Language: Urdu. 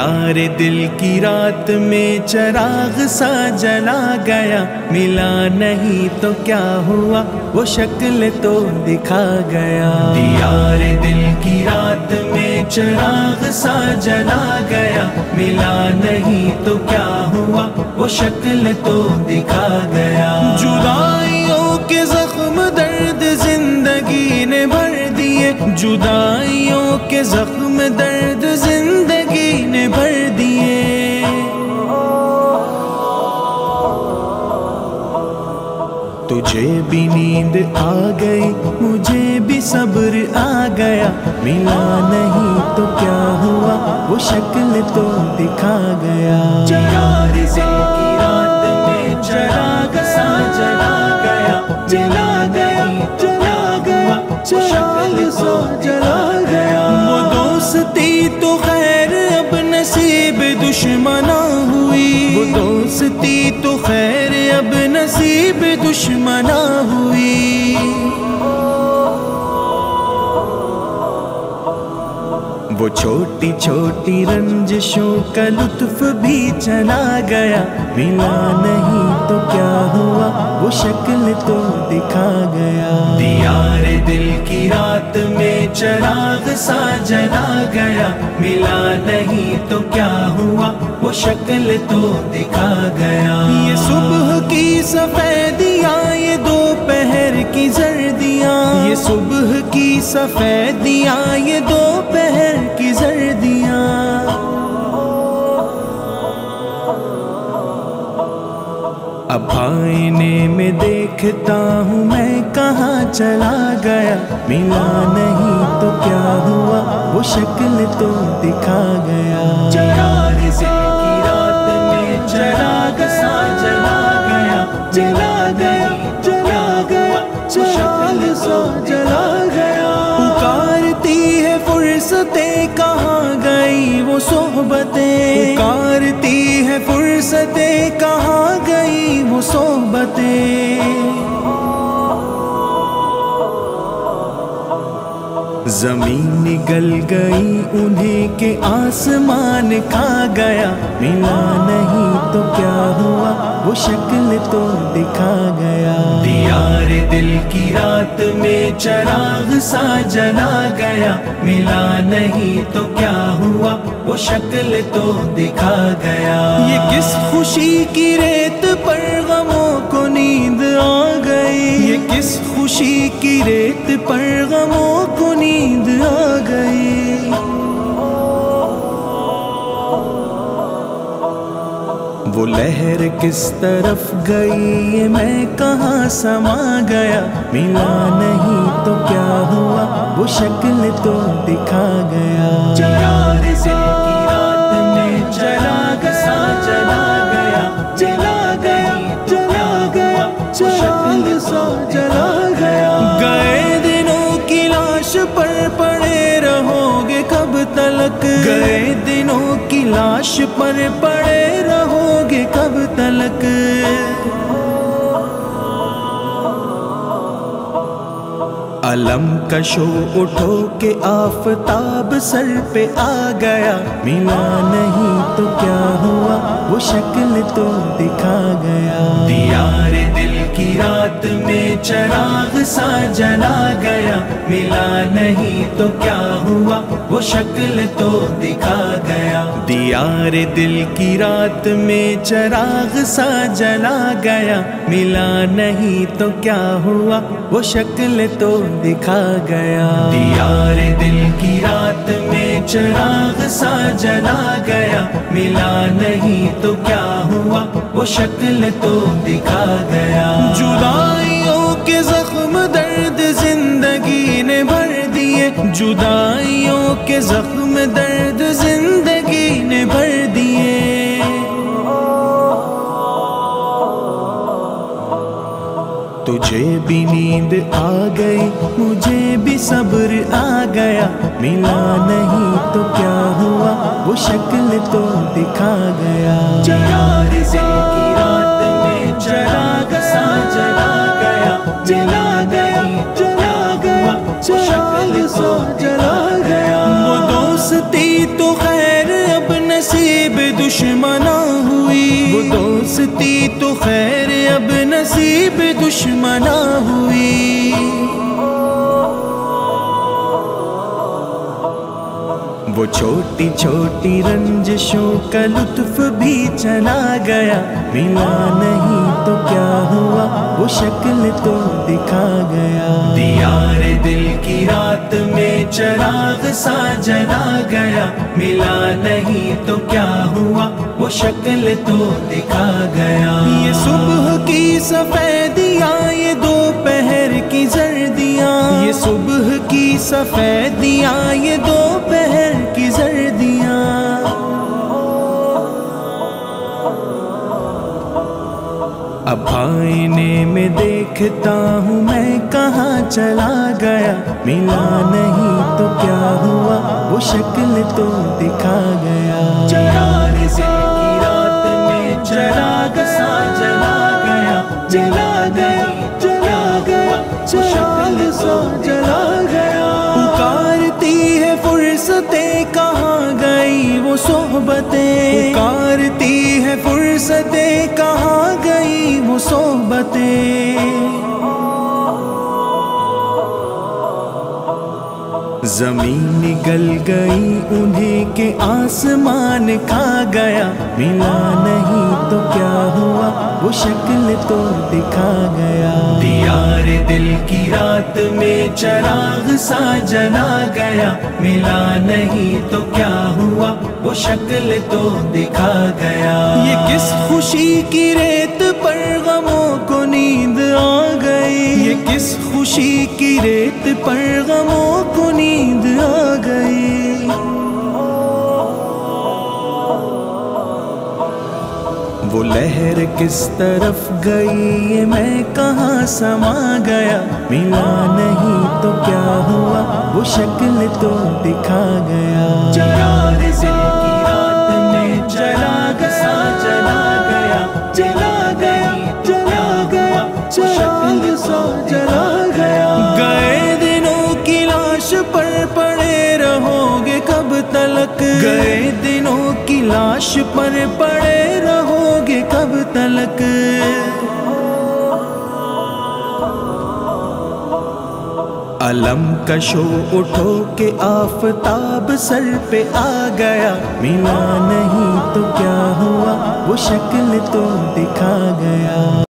دیار دل کی رات میں چراغ سا جلا گیا، ملا نہیں تو کیا ہوا وہ شکل تو دکھا گیا۔ دیار دل کی رات میں چراغ سا جلا گیا، ملا نہیں تو کیا ہوا وہ شکل تو دکھا گیا۔ جدائیوں کے زخم درد زندگی نے بھر دیے، جدائیوں کے زخم درد زندگی نے بھر دیے۔ تجھے بھی نیند آ گئی، مجھے بھی صبر آ گیا، ملا نہیں تو کیا ہوا وہ شکل تو دکھا گیا۔ دیار دل کی رات میں چراغ سا جلا گیا، جلا گیا جلا گیا شکل سو جلا گیا۔ وہ دوستی تو خیر اب نصیب دشمنا ہوئی، وہ دوستی تو خیر اب نصیب دشمنا ہوئی۔ وہ چھوٹی چھوٹی رنجشوں کا لطف بھی چلا گیا، ملا نہیں تو کیا ہوا وہ شکل تو دکھا گیا۔ دیار دل کی رات میں چراغ سا جلا گیا، ملا نہیں تو کیا ہوا وہ شکل تو دکھا گیا۔ یہ صبح کی سفیدیاں، یہ دوپہر کی زردیاں، یہ صبح کی سفیدیاں، یہ دوپہر کی زردیاں۔ اب آئینے میں دیکھتا ہوں میں کہاں چلا گیا، ملا نہیں تو کیا ہوا وہ شکل تو دکھا گیا۔ دیار دل کی رات میں چراغ سا جلا گیا، جلا گیا جلا گیا شکل سو جلا گیا۔ پکارتی ہے فرصتیں کہاں گئی وہ صحبتیں، پکارتی ہے فرصتیں کہاں گئی وہ صحبتیں۔ زمین نگل گئی انہیں کہ آسمان کھا گیا، ملا نہیں تو کیا ہوا وہ شکل تو دکھا گیا۔ دیار دل کی رات میں چراغ سا جلا گیا، ملا نہیں تو کیا ہوا وہ شکل تو دکھا گیا۔ یہ کس خوشی کی ریت پر غموں کو نیند آ گئی، یہ کس خوشی کی ریت پر غموں کو نیند آ گئی۔ وہ لہر کس طرف گئی، یہ میں کہاں سما گیا، ملا نہیں تو کیا ہوا وہ شکل تو دکھا گیا۔ دیار دل کی رات میں چراغ سا جلا گیا، جلا گیا جلا گیا شکل سو جلا گیا۔ گئے دنوں کی لاش پر پڑے رہو گے کب تلک، گئے دنوں کی لاش پر پڑے رہو گے کب تلک۔ علم کشو اٹھو کہ آفتاب سر پہ آ گیا، ملا نہیں تو کیا ہوا وہ شکل تو دکھا گیا۔ دیار دل کی رات میں چراغ سا جلا گیا، ملا نہیں تو کیا ہوا وہ شکل تو دکھا گیا۔ دیار دل کی رات میں چراغ سا جلا گیا، ملا نہیں تو کیا ہوا وہ شکل تو دکھا گیا۔ دیار دل کی رات میں چراغ سا جلا گیا، ملا نہیں تو کیا ہوا وہ شکل تو دکھا گیا۔ جدائیوں کے زخم درد زندگی نے بھر دیے، جدائیوں کے زخم درد زندگی نے بھر دیے۔ تجھے بھی نیند آ گئی، مجھے بھی صبر آ گیا، ملا نہیں تو کیا ہوا وہ شکل تو دکھا گیا۔ دیار دل کی رات میں چراغ سا جلا گیا، جلا گیا جلا گیا شکل سو جلا گیا۔ وہ دوستی تو خیر اب نصیب ہوتی تو خیر اب نصیب دشمنا ہوئی، وہ چھوٹی چھوٹی رنجشوں کا لطف بھی چلا گیا، ملا نہیں تو کیا ہوا وہ شکل تو دکھا گیا، دیار دل کی رات میں چراغ سا جلا گیا، ملا نہیں تو کیا ہوا وہ شکل تو دکھا گیا، یہ صبح کی سفیدیاں یہ دوپہر کی زردیاں، یہ صبح کی سفیدیاں یہ دوپہر کی زردیاں، اب آئینے میں دیکھتا ہوں میں کہاں چلا گیا، ملا نہیں تو کیا ہوا وہ شکل تو دکھا گیا، چراغ کی رات میں چراغ سا جلا گیا، جلا گیا جلا گیا چراغ سا جلا گیا، پکارتی ہے فرصتیں کہاں گئی وہ صحبتیں، پکارتی ہے فرصتیں کہاں گئی وہ صحبتیں، زمین نگل گئی انہیں کہ آسمان کھا گیا، ملا نہیں تو کیا ہوا وہ شکل تو دکھا گیا، دیار دل کی رات میں چراغ سا جلا گیا، ملا نہیں تو کیا ہوا وہ شکل تو دکھا گیا، یہ کس خوشی کی ریت پر غموں کو نیند آ گئی، یہ کس خوشی کی ریت پر غموں کو نیند آ گئی، وہ لہر کس طرف گئی یہ میں کہاں سما گیا، ملا نہیں تو کیا ہوا وہ شکل تو دکھا گیا، چراغ دل کی رات میں چراغ سا جلا گیا، جلا گیا جلا گیا چراغ سا جلا گیا، گئے دنوں کی لاش پر پڑے رہو گے کب تلک، گئے دنوں کی لاش پر پڑے رہو گے کب تلک، علم کشو اٹھو کہ آفتاب سر پہ آ گیا، ملا نہیں تو کیا ہوا وہ شکل تو دکھا گیا۔